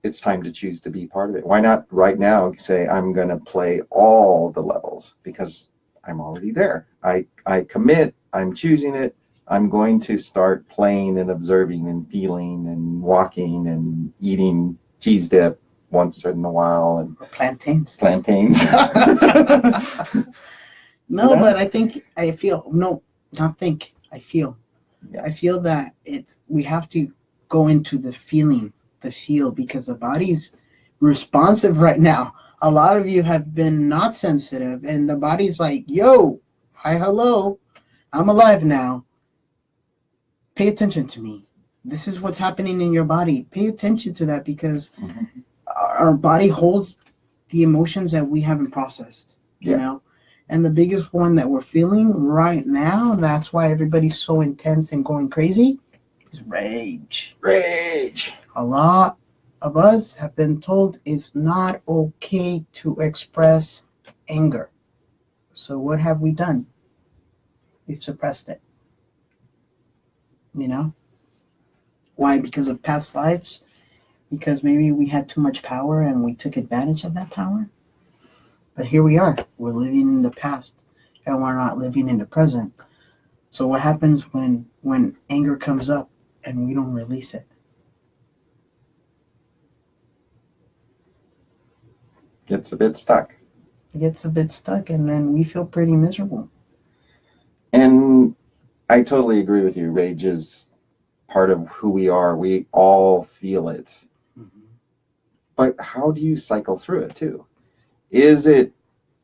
Speaker 1: it's time to choose to be part of it. Why not right now say, I'm going to play all the levels because I'm already there. I commit, I'm choosing it. I'm going to start playing and observing and feeling and walking and eating cheese dip once in a while and
Speaker 2: Plantains.
Speaker 1: plantains.
Speaker 2: No,
Speaker 1: Yeah.
Speaker 2: but I think I feel no, not think. I feel.
Speaker 1: Yeah.
Speaker 2: I feel that we have to go into the feel, because the body's responsive right now. A lot of you have been not sensitive, and the body's like, "Yo, hi, hello, I'm alive now. Pay attention to me. This is what's happening in your body. Pay attention to that, because our body holds the emotions that we haven't processed, you know? And the biggest one that we're feeling right now, that's why everybody's so intense and going crazy, is rage.
Speaker 1: Rage.
Speaker 2: A lot of us have been told it's not okay to express anger. So what have we done? We've suppressed it. You know? Why? Because of past lives? Because maybe we had too much power and we took advantage of that power? But here we are. We're living in the past, and we're not living in the present. So what happens when anger comes up and we don't release it?
Speaker 1: Gets a bit stuck.
Speaker 2: It gets a bit stuck, and then we feel pretty miserable.
Speaker 1: And I totally agree with you. Rage is part of who we are. We all feel it. But how do you cycle through it too? Is it,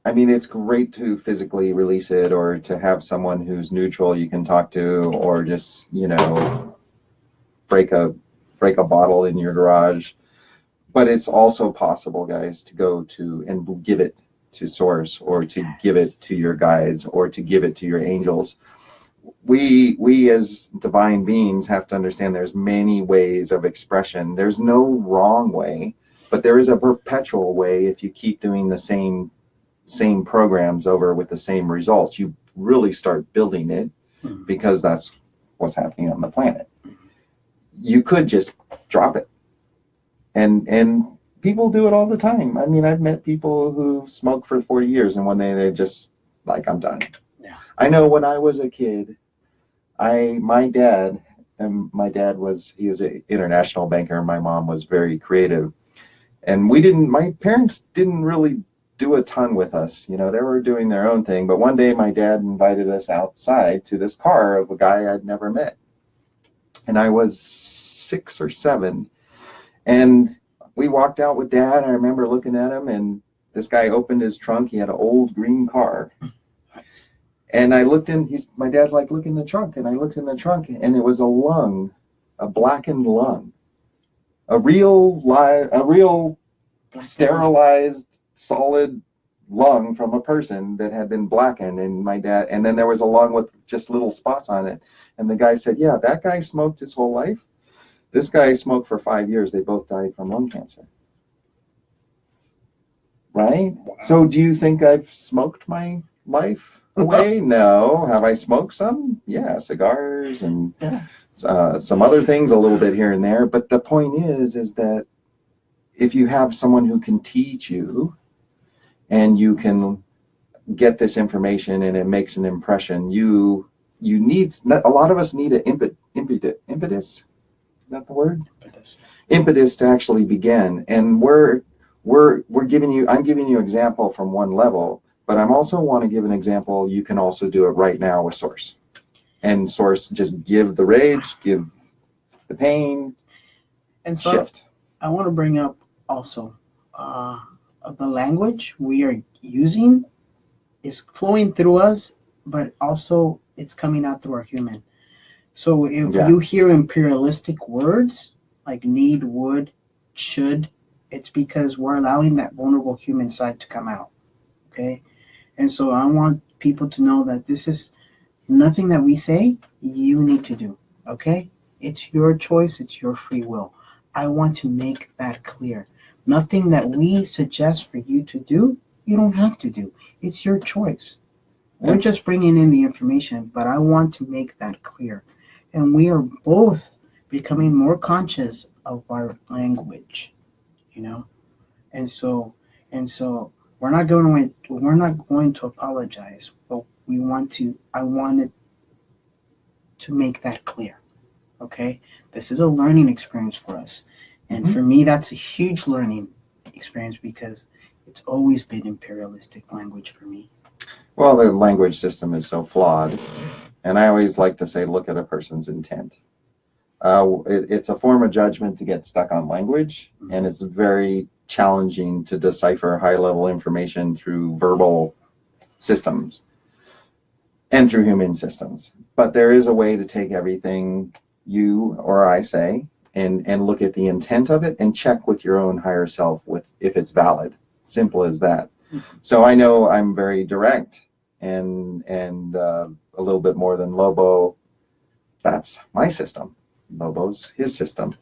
Speaker 1: I mean, it's great to physically release it, or to have someone who's neutral you can talk to, or just, you know, break a bottle in your garage. But it's also possible, guys, to go to and give it to source, or to give it to your guides, or to give it to your angels. We as divine beings have to understand there's many ways of expression. There's no wrong way, but there is a perpetual way. If you keep doing the same programs over with the same results, you really start building it, because that's what's happening on the planet. You could just drop it, and people do it all the time. I mean, I've met people who smoke for 40 years and one day they just like, I'm done. Yeah. I know when I was a kid, my dad was an international banker, and my mom was very creative, and my parents didn't really do a ton with us. You know, they were doing their own thing. But one day my dad invited us outside to this car of a guy I'd never met. And I was 6 or 7. And we walked out with Dad. I remember looking at him, and this guy opened his trunk. He had an old green car. And I looked in, my dad's like, look in the trunk. And I looked in the trunk, and it was a lung, a blackened lung. A real sterilized, solid lung from a person that had been blackened. And my dad, and then there was a lung with just little spots on it. And the guy said, yeah, that guy smoked his whole life. This guy smoked for 5 years. They both died from lung cancer. Right? Wow. So do you think I've smoked my life away? No. Have I smoked some? Yeah, cigars and some other things, a little bit here and there. But the point is that if you have someone who can teach you, and you can get this information and it makes an impression, you need, a lot of us need an impetus. Is that the word? Impetus to actually begin. And I'm giving you an example from one level, but I'm also want to give an example. You can also do it right now with Source. And Source, just give the rage, give the pain,
Speaker 2: and so
Speaker 1: shift.
Speaker 2: I want to bring up also the language we are using is flowing through us, but also it's coming out through our human. So if you hear imperialistic words like need, would, should, it's because we're allowing that vulnerable human side to come out. Okay? And so I want people to know that this is nothing that we say you need to do. Okay? It's your choice, it's your free will. I want to make that clear. Nothing that we suggest for you to do, you don't have to do. It's your choice. We're just bringing in the information, but I want to make that clear. And we are both becoming more conscious of our language, you know. And so we're not going to apologize, but I wanted to make that clear. Okay? This is a learning experience for us. And for me, that's a huge learning experience because it's always been imperialistic language for me.
Speaker 1: Well, the language system is so flawed, and I always like to say, look at a person's intent. It's a form of judgment to get stuck on language, and it's very challenging to decipher high-level information through verbal systems and through human systems. But there is a way to take everything you or I say and look at the intent of it and check with your own higher self with if it's valid. Simple as that. So I know I'm very direct and a little bit more than Lobo. That's my system. Lobo's his system.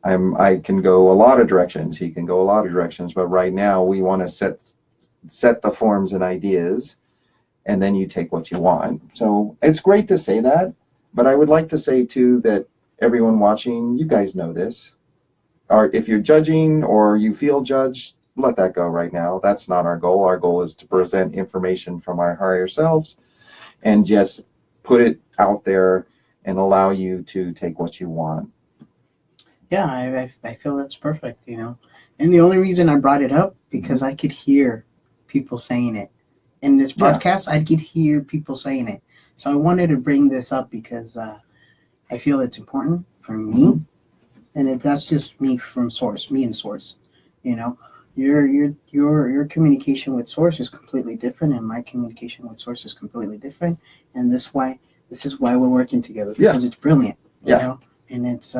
Speaker 1: I can go a lot of directions. He can go a lot of directions. But right now we want to set the forms and ideas, and then you take what you want. So it's great to say that, but I would like to say too that everyone watching, you guys know this. Or if you're judging or you feel judged, let that go right now. That's not our goal. Our goal is to present information from our higher selves and just put it out there and allow you to take what you want.
Speaker 2: Yeah, I feel that's perfect, you know. And the only reason I brought it up because I could hear people saying it. In this broadcast, I could hear people saying it. So I wanted to bring this up because I feel it's important for me. And that's just me from source, me and source, you know. Your communication with source is completely different, and my communication with source is completely different, and this is why we're working together because it's brilliant, you know, and it's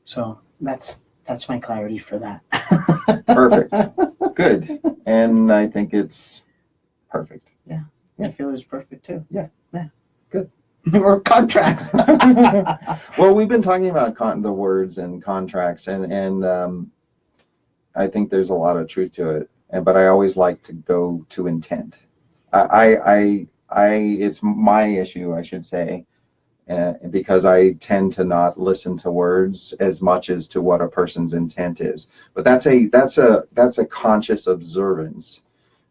Speaker 2: so that's my clarity for that.
Speaker 1: Perfect, good, and I think it's perfect.
Speaker 2: Yeah, I feel it's perfect too.
Speaker 1: Yeah, good.
Speaker 2: Or contracts.
Speaker 1: Well, we've been talking about the words and contracts, and I think there's a lot of truth to it, but I always like to go to intent. It's my issue, I should say, because I tend to not listen to words as much as to what a person's intent is. But that's a conscious observance,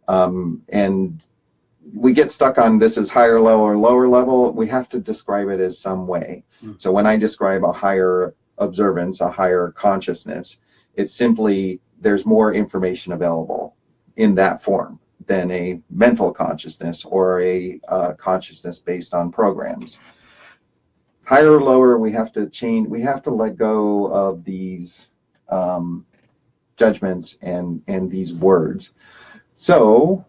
Speaker 1: and we get stuck on this is higher level or lower level. We have to describe it as some way. So when I describe a higher observance, a higher consciousness, it's simply there's more information available in that form than a mental consciousness or a consciousness based on programs. Higher or lower, we have to change. We have to let go of these judgments and these words. So,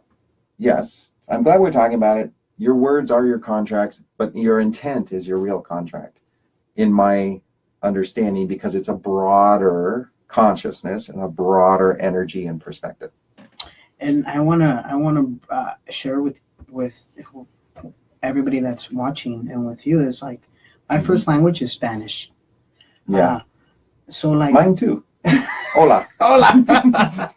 Speaker 1: yes, I'm glad we're talking about it. Your words are your contracts, but your intent is your real contract, in my understanding, because it's a broader consciousness and a broader energy and perspective.
Speaker 2: And I wanna share with everybody that's watching and with you is like my first language is Spanish.
Speaker 1: Yeah.
Speaker 2: So like
Speaker 1: mine too. Hola.
Speaker 2: Hola.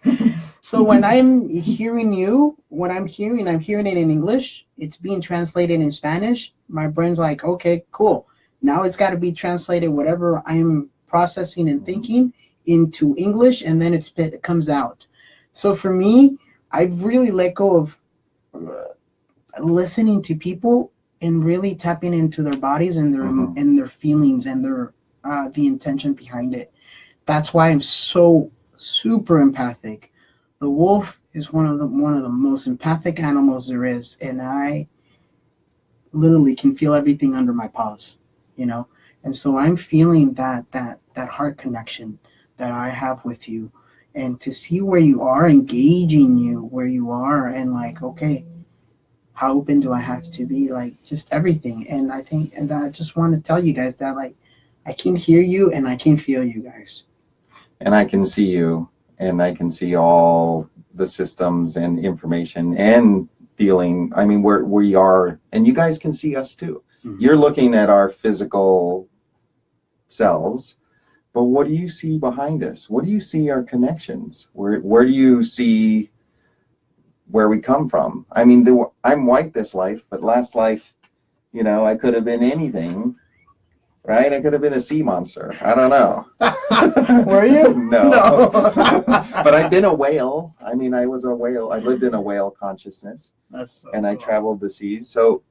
Speaker 2: So when I'm hearing you, I'm hearing it in English. It's being translated in Spanish. My brain's like, okay, cool. Now it's got to be translated whatever I'm processing and thinking into English, and then it comes out. So for me, I've really let go of listening to people and really tapping into their bodies and their feelings and their the intention behind it. That's why I'm so super empathic. The wolf is one of the most empathic animals there is, and I literally can feel everything under my paws, you know. And so I'm feeling that heart connection that I have with you, and to see where you are, engaging you where you are, and like, okay, how open do I have to be, like just everything. And I think, and I just want to tell you guys that like I can hear you and I can feel you guys.
Speaker 1: And I can see you, and I can see all the systems and information and feeling. I mean, we are, and you guys can see us too. You're looking at our physical selves, but what do you see behind us? What do you see our connections? Where do you see where we come from? I mean, I'm white this life, but last life, you know, I could have been anything, right? I could have been a sea monster. I don't know.
Speaker 2: Were you?
Speaker 1: No. But I've been a whale. I mean, I was a whale. I lived in a whale consciousness.
Speaker 2: That's so
Speaker 1: and
Speaker 2: cool.
Speaker 1: I traveled the seas.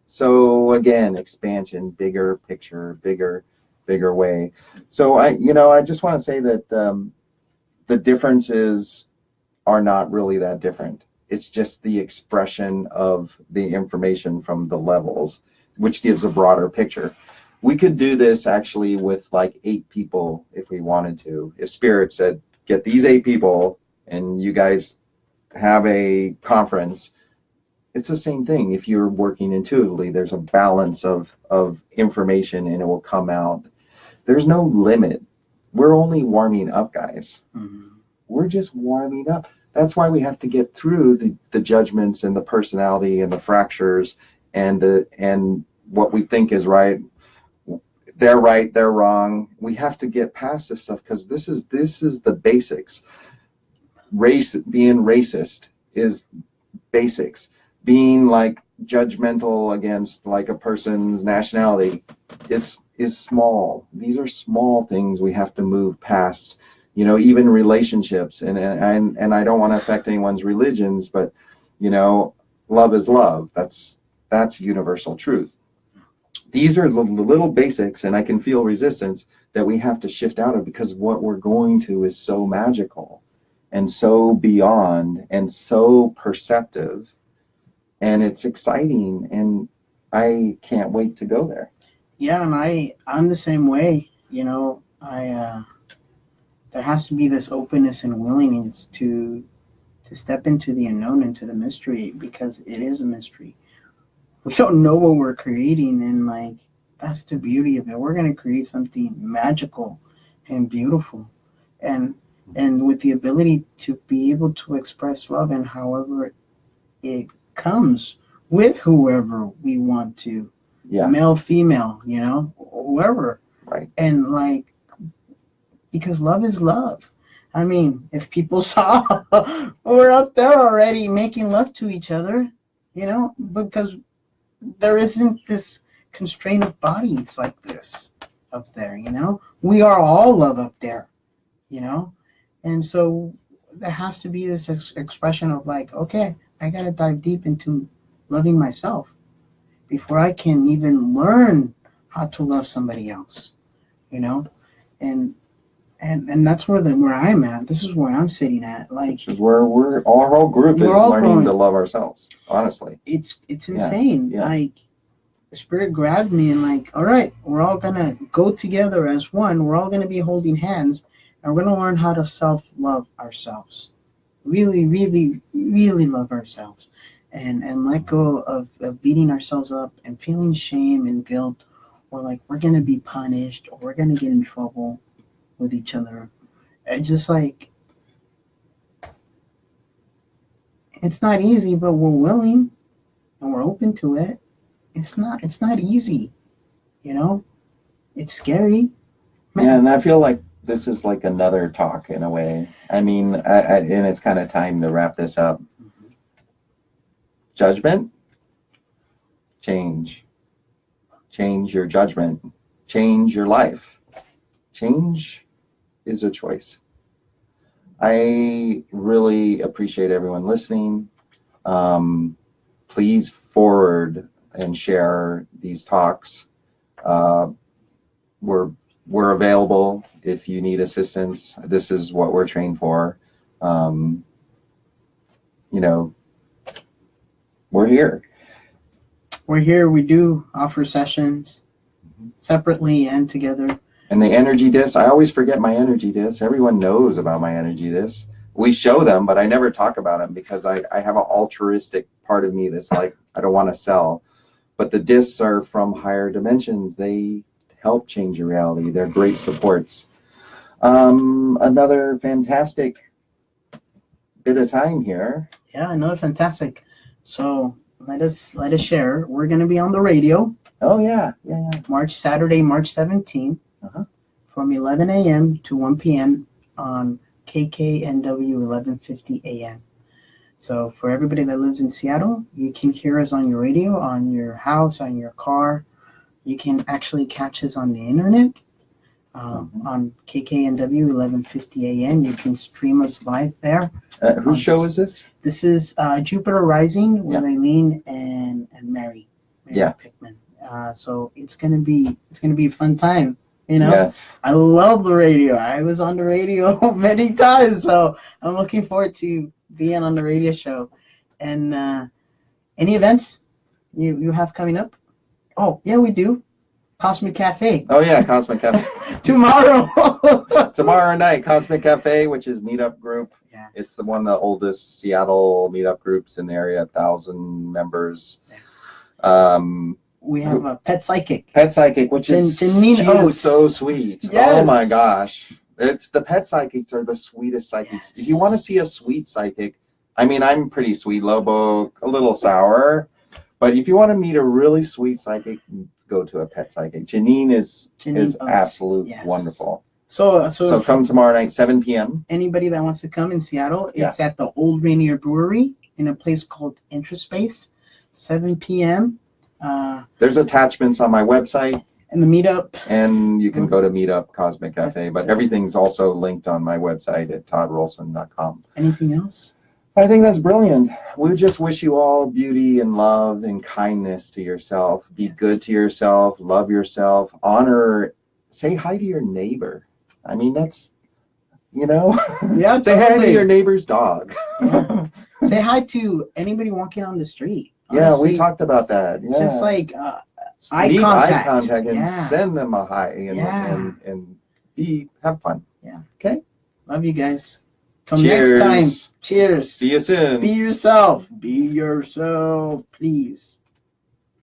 Speaker 1: So again, expansion, bigger picture, bigger. bigger way. So I just want to say that the differences are not really that different. It's just the expression of the information from the levels, which gives a broader picture. We could do this actually with like 8 people if we wanted to. If Spirit said, get these 8 people and you guys have a conference, it's the same thing. If you're working intuitively, there's a balance of information and it will come out. There's no limit. We're only warming up, guys.
Speaker 2: Mm-hmm.
Speaker 1: We're just warming up. That's why we have to get through the judgments and the personality and the fractures and what we think is right. They're right, they're wrong. We have to get past this stuff because this is the basics. Being racist is basics. Being like judgmental against like a person's nationality is small. These are small things we have to move past. Even relationships, and I don't want to affect anyone's religions, but love is love. That's universal truth. These are the little basics, and I can feel resistance that we have to shift out of because what we're going to is so magical and so beyond and so perceptive, and it's exciting, and I can't wait to go there.
Speaker 2: Yeah, and I'm the same way. There has to be this openness and willingness to step into the unknown, into the mystery, because it is a mystery. We don't know what we're creating, and like that's the beauty of it. We're going to create something magical and beautiful, and with the ability to be able to express love and however it comes with whoever we want to, male, female, whoever,
Speaker 1: right? And
Speaker 2: like, because love is love. I mean, if people saw we're up there already making love to each other, because there isn't this constraint of bodies like this up there, we are all love up there, and so there has to be this expression of like, okay, I got to dive deep into loving myself before I can even learn how to love somebody else, and that's where I'm at. This is where I'm sitting at. Like,
Speaker 1: which is where our whole group is learning to love ourselves. Honestly,
Speaker 2: it's insane.
Speaker 1: Yeah.
Speaker 2: Like, the Spirit grabbed me and like, all right, we're all gonna go together as one. We're all gonna be holding hands, and we're gonna learn how to self-love ourselves. Really, really, really love ourselves, and let go of beating ourselves up and feeling shame and guilt, or like we're gonna be punished or we're gonna get in trouble with each other. It's just like, it's not easy, but we're willing and we're open to it. It's not easy, it's scary. Man.
Speaker 1: Yeah, and I feel like this is like another talk in a way. I mean, and it's kind of time to wrap this up. Mm-hmm. Judgment, change your judgment, change your life. Change is a choice. I really appreciate everyone listening. Please forward and share these talks. We're available if you need assistance. This is what we're trained for. We're here.
Speaker 2: We're here. We do offer sessions separately and together.
Speaker 1: And the energy discs, I always forget my energy discs. Everyone knows about my energy discs. We show them, but I never talk about them because I have an altruistic part of me that's like, I don't want to sell. But the discs are from higher dimensions. They help change your reality. They're great supports. Another fantastic bit of time here.
Speaker 2: Yeah, another fantastic. So let us share. We're going to be on the radio.
Speaker 1: Oh, yeah.
Speaker 2: Saturday, March 17th. From 11 a.m. to 1 p.m. on KKNW 1150 a.m. So for everybody that lives in Seattle, you can hear us on your radio, on your house, on your car. You can actually catch us on the internet on KKNW 1150 a.m. You can stream us live there.
Speaker 1: Whose show is this?
Speaker 2: This is Jupiter Rising with Eileen and Mary Pickman. So it's gonna be a fun time. You know,
Speaker 1: Yes.
Speaker 2: I love the radio. I was on the radio many times, so I'm looking forward to being on the radio show. And any events you have coming up? Oh, yeah, we do. Cosmic Cafe.
Speaker 1: Oh yeah, Cosmic Cafe.
Speaker 2: Tomorrow.
Speaker 1: Tomorrow night, Cosmic Cafe, which is meetup group.
Speaker 2: Yeah.
Speaker 1: It's one of the oldest Seattle meetup groups in the area, 1,000 members.
Speaker 2: Yeah. We have a pet psychic.
Speaker 1: Pet psychic, which is
Speaker 2: Janine
Speaker 1: she
Speaker 2: Oates.
Speaker 1: is so sweet.
Speaker 2: Yes.
Speaker 1: Oh my gosh. It's the pet psychics are the sweetest psychics.
Speaker 2: Yes.
Speaker 1: If you want to see a sweet psychic, I mean, I'm pretty sweet, Lobo, a little sour. But if you want to meet a really sweet psychic, go to a pet psychic. Janine is
Speaker 2: Oates.
Speaker 1: absolute
Speaker 2: Yes.
Speaker 1: wonderful.
Speaker 2: So
Speaker 1: Come tomorrow night, 7 p.m.
Speaker 2: Anybody that wants to come in Seattle, it's at the Old Rainier Brewery in a place called Interspace, 7 p.m.
Speaker 1: There's attachments on my website.
Speaker 2: And the meetup.
Speaker 1: And you can go to Meetup Cosmic Cafe, but everything's also linked on my website at toddrolson.com.
Speaker 2: Anything else?
Speaker 1: I think that's brilliant. We just wish you all beauty and love and kindness to yourself. Be good to yourself, love yourself, honor, say hi to your neighbor. I mean, that's,
Speaker 2: Yeah,
Speaker 1: say hi to your neighbor's dog.
Speaker 2: Yeah. Say hi to anybody walking on the street.
Speaker 1: Yeah,
Speaker 2: Honestly,
Speaker 1: we talked about that. Yeah.
Speaker 2: Just like eye
Speaker 1: Eye
Speaker 2: contact.
Speaker 1: contact and
Speaker 2: Yeah.
Speaker 1: send them a hi and,
Speaker 2: Yeah.
Speaker 1: and have fun.
Speaker 2: Yeah.
Speaker 1: Okay?
Speaker 2: Love you guys. Till
Speaker 1: Cheers.
Speaker 2: next time. Cheers.
Speaker 1: See you soon.
Speaker 2: Be yourself. Be yourself, please.